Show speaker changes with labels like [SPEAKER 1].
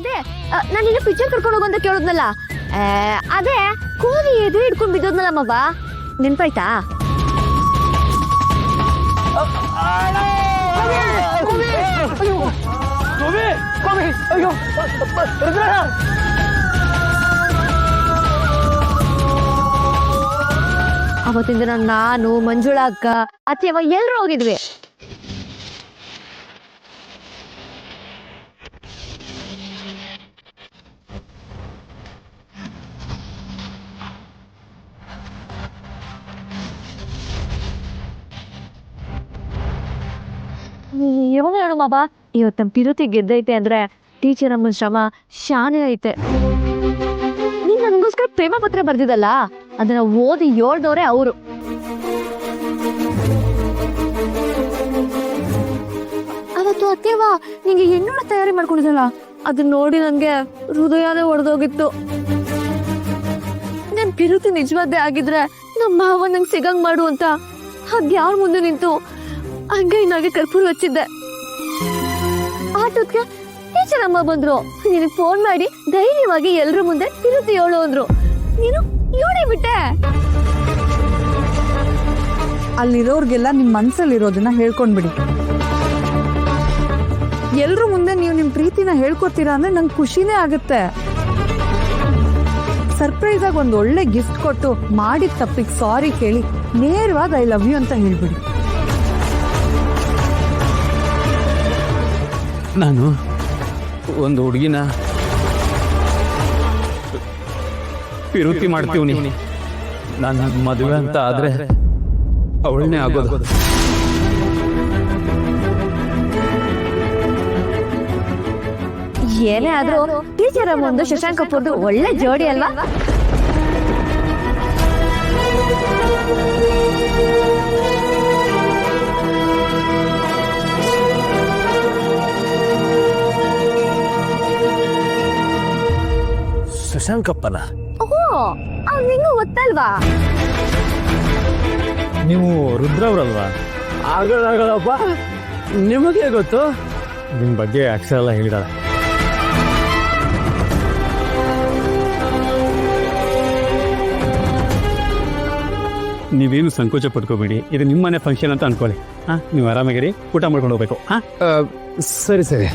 [SPEAKER 1] ಅದೇ ನಾನು ಇನ್ನು ಪಿಕ್ಚರ್ ಕರ್ಕೊಂಡು ಹೋಗು ಅಂತ ಕೇಳಿದ್ನಲ್ಲ ಅದೇ ಕೂಲಿ ಎದುರು ಹಿಡ್ಕೊಂಡು ಬಿದ್ದೋದ್ನಲ್ಲ ಮಬ್ಬ ನೆನ್ಪಾಯ್ತಾ? ಅವತ್ತಿಂದ ನಾನು ಮಂಜುಳಾ ಅಕ್ಕ ಅತ್ತೆಯವ ಎಲ್ರು ಹೋಗಿದ್ವಿ. ಯಾವಾಗ ಹೇಳು ಮಾಬಾ, ಇವತ್ತು ನಮ್ಮ ಪಿರುತಿ ಗೆದ್ದೈತೆ ಅಂದ್ರೆ ಟೀಚರ್ ಅಮ್ಮನ ಶ್ರಮ ಶಾನೆ ಐತೆ. ನೀನ್ ನನಗೋಸ್ಕರ ಪ್ರೇಮ ಪತ್ರ ಬರ್ದಿದ್ದಲ್ಲ, ಅದನ್ನ ಓದಿ ಹೇಳ್ದವ್ರೆ ಅವರು. ಅವತ್ತು ಅತ್ತೆವಾ ನಿಂಗೆ ಹೆಣ್ಣುಳ ತಯಾರಿ ಮಾಡ್ಕೊಂಡಿದ್ದಲ್ಲ, ಅದನ್ನ ನೋಡಿ ನನ್ಗೆ ಹೃದಯನೇ ಒಡೆದೋಗಿತ್ತು. ನನ್ ಪಿರುತಿ ನಿಜವಾದ್ದೇ ಆಗಿದ್ರೆ ನಮ್ಮ ಮಾವ ನಂಗೆ ಸಿಗಂಗ್ ಮಾಡು ಅಂತ ಯಾರ ಮುಂದೆ ನಿಂತು ಅಂಗೈನಾಗೆ ಕರ್ಪೂರ ಹಚ್ಚಿದ್ದೆ. ಆಟೋದ್ಗೆ ಟೀಚರ್ ಅಮ್ಮ ಬಂದ್ರು, ನಿನಗೆ ಫೋನ್ ಮಾಡಿ ಧೈರ್ಯವಾಗಿ ಎಲ್ರ ಮುಂದೆ ತಿರುತಿ ಹೇಳು ಅಂದ್ರು. ನೀನು ಹೇಳಿ ಬಿಟ್ಟೆ.
[SPEAKER 2] ಅಲ್ಲಿರೋರ್ಗೆಲ್ಲ ನಿಮ್ ಮನ್ಸಲ್ಲಿರೋದನ್ನ ಹೇಳ್ಕೊಂಡ್ಬಿಡಿ. ಎಲ್ರ ಮುಂದೆ ನೀವು ನಿಮ್ ಪ್ರೀತಿನ ಹೇಳ್ಕೊತೀರಾ ಅಂದ್ರೆ ನಂಗೆ ಖುಷಿನೇ ಆಗುತ್ತೆ. ಸರ್ಪ್ರೈಸ್ ಆಗಿ ಒಂದ್ ಒಳ್ಳೆ ಗಿಫ್ಟ್ ಕೊಟ್ಟು ಮಾಡಿದ ತಪ್ಪಿಗೆ ಸಾರಿ ಕೇಳಿ ನೇರವಾಗಿ ಐ ಲವ್ ಯು ಅಂತ ಹೇಳ್ಬಿಡಿ.
[SPEAKER 3] ನಾನು ಒಂದು ಹುಡುಗಿನ ಪಿರುತಿ ಮಾಡ್ತೀವಿ. ನಾನು ಮದುವೆ ಅಂತ ಆದ್ರೆ ಅವಳನ್ನೇ ಆಗೋದು.
[SPEAKER 1] ಏನೇ ಆದ್ರೂ ಟೀಚರ್ ಅಮ್ಮ ಒಂದು ಶಶಾಂಕ್ ಕಪೂರ್ದು ಒಳ್ಳೆ ಜೋಡಿ ಅಲ್ವಾ?
[SPEAKER 4] ಶಶಾಂಕಪ್ಪನ
[SPEAKER 1] ಅವ್ನು ನಿಂಗೂ ಗೊತ್ತಲ್ವಾ?
[SPEAKER 4] ನೀವು ರುದ್ರವ್ರಲ್ವಾ?
[SPEAKER 3] ಆಗಲ್ಲಪ್ಪ, ನಿಮಗೆ ಗೊತ್ತು.
[SPEAKER 4] ನಿಮ್ ಬಗ್ಗೆ ಅಕ್ಷರ ಎಲ್ಲ ಹೇಳಿದಾಳೆ. ನೀವೇನು ಸಂಕೋಚ ಪಡ್ಕೋಬೇಡಿ, ಇದು ನಿಮ್ಮನೆ ಫಂಕ್ಷನ್ ಅಂತ ಅನ್ಕೊಳ್ಳಿ. ನೀವು ಆರಾಮಾಗಿರಿ, ಊಟ ಮಾಡ್ಕೊಂಡು ಹೋಗ್ಬೇಕು.
[SPEAKER 3] ಸರಿ ಸರಿ.